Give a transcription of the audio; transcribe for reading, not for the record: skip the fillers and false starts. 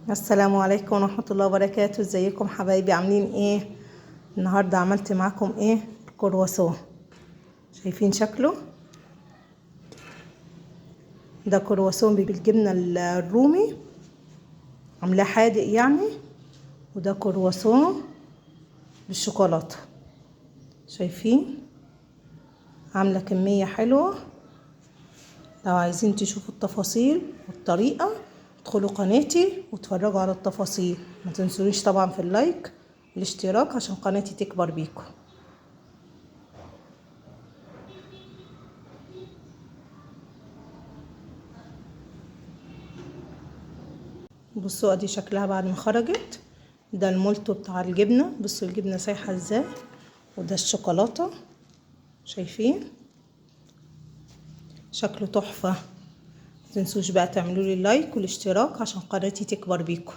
السلام عليكم ورحمة الله وبركاته. ازيكم حبايبي، عاملين ايه؟ النهاردة عملت معاكم ايه؟ كرواسون. شايفين شكله؟ ده كرواسون بالجبنة الرومي، عاملاه حادق يعني، وده كرواسون بالشوكولاتة. شايفين؟ عاملة كمية حلوة. لو عايزين تشوفوا التفاصيل والطريقة ادخلوا قناتي واتفرجوا على التفاصيل. ما تنسونيش طبعا في اللايك والاشتراك عشان قناتي تكبر بيكم. بصوا ادي شكلها بعد ما خرجت. ده المولتو بتاع الجبنة، بصوا الجبنة سايحة ازاي، وده الشوكولاتة. شايفين شكله تحفة. متنسوش بقى تعملوا لي اللايك والاشتراك عشان قناتي تكبر بيكم.